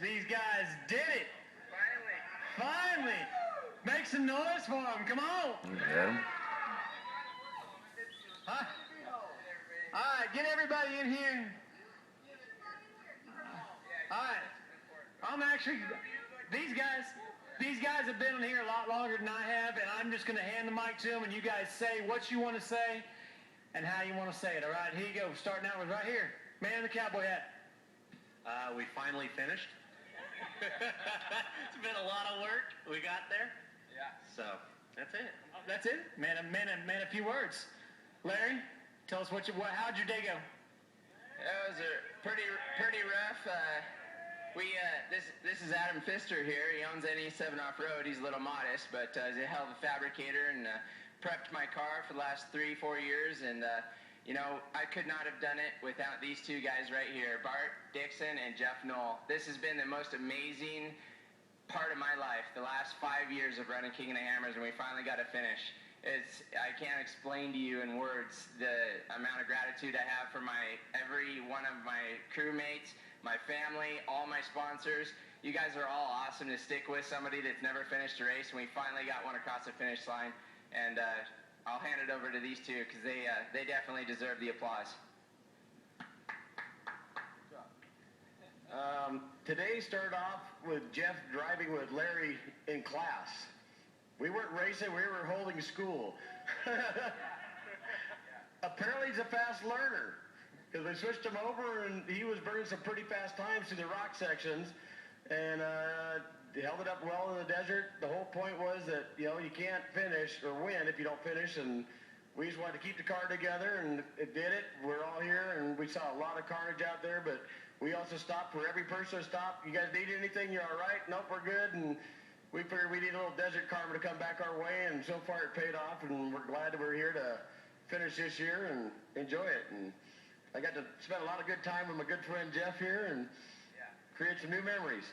These guys did it. Finally. Make some noise for them. Come on. Yeah. Huh? All right, get everybody in here. All right. I'm actually, these guys have been in here a lot longer than I have, and I'm just going to hand the mic to them, and you guys say what you want to say and how you want to say it. All right, here you go. Starting out with right here. Man in the cowboy hat. We finally finished. It's been a lot of work. We got there. Yeah. So that's it. That's it. Man, a few words. Larry, tell us how'd your day go? It was pretty rough. This is Adam Pfister here. He owns NE7 Off-Road. He's a little modest, but he's a hell of a fabricator and prepped my car for the last 3-4 years. And I could not have done it without these two guys right here, Bart Dixon and Jeff Knoll. This has been the most amazing part of my life, the last 5 years of running King of the Hammers, and we finally got to finish. I can't explain to you in words the amount of gratitude I have for every one of my crewmates, my family, all my sponsors. You guys are all awesome to stick with somebody that's never finished a race, and we finally got one across the finish line. And I'll hand it over to these two because they definitely deserve the applause. Today started off with Jeff driving with Larry in class. We weren't racing, we were holding school. Apparently he's a fast learner because we switched him over and he was burning some pretty fast times through the rock sections and held it up well in the desert. The whole point was that, you can't finish or win if you don't finish, and we just wanted to keep the car together, and it did it. We're all here, and we saw a lot of carnage out there, but we also stopped for every person to stop. You guys need anything? You're all right? Nope, we're good. And we figured we need a little desert karma to come back our way, and so far it paid off, and we're glad that we're here to finish this year and enjoy it. And I got to spend a lot of good time with my good friend Jeff here and create some new memories.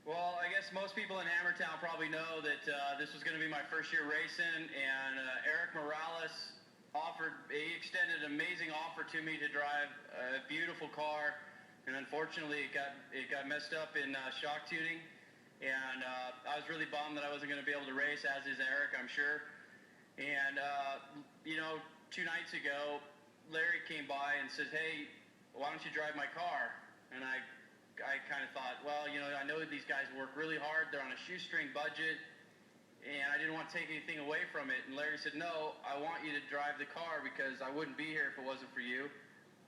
Well, I guess most people in Hammertown probably know that this was going to be my first year racing, and Eric Morales extended an amazing offer to me to drive a beautiful car, and unfortunately it got messed up in shock tuning, and I was really bummed that I wasn't going to be able to race, as is Eric, I'm sure. And 2 nights ago, Larry came by and says, "Hey, why don't you drive my car?" And I kind of thought, well, I know these guys work really hard. They're on a shoestring budget, and I didn't want to take anything away from it. And Larry said, "No, I want you to drive the car because I wouldn't be here if it wasn't for you,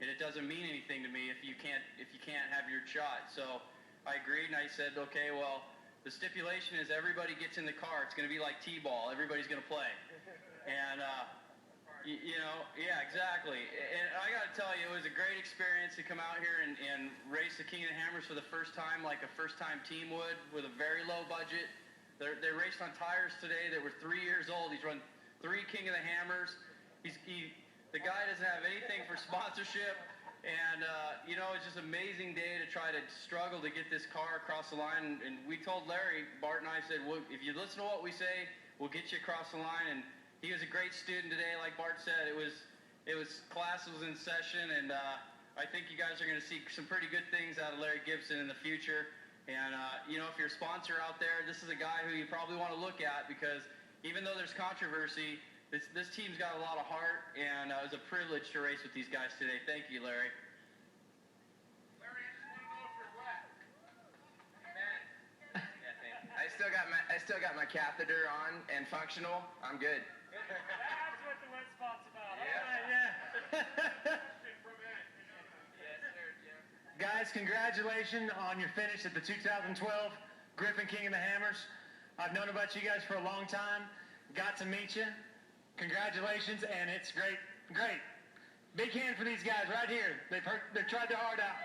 and it doesn't mean anything to me if you can't have your shot." So I agreed, and I said, "Okay, well, the stipulation is everybody gets in the car. It's going to be like T-ball. Everybody's going to play." And yeah, exactly. And I got to tell you, it was a great experience to come out here and race the King of the Hammers for the first time, like a first-time team would, with a very low budget. They raced on tires today that were 3 years old. He's run 3 King of the Hammers. The guy doesn't have anything for sponsorship. And, it's just an amazing day to try to struggle to get this car across the line. And we told Larry, Bart and I said, well, if you listen to what we say, we'll get you across the line. And he was a great student today, like Bart said. It was class was in session, and I think you guys are going to see some pretty good things out of Larry Gibson in the future. And if you're a sponsor out there, this is a guy who you probably want to look at because even though there's controversy, this team's got a lot of heart, and it was a privilege to race with these guys today. Thank you, Larry. Larry, I just want to know if you're wet. Amen. I still got my catheter on and functional. I'm good. That's what the wet spot's about. Yeah. Guys, congratulations on your finish at the 2012 Griffin King of the Hammers. I've known about you guys for a long time. Got to meet you. Congratulations, and it's great. Great. Big hand for these guys right here. They've tried their heart out.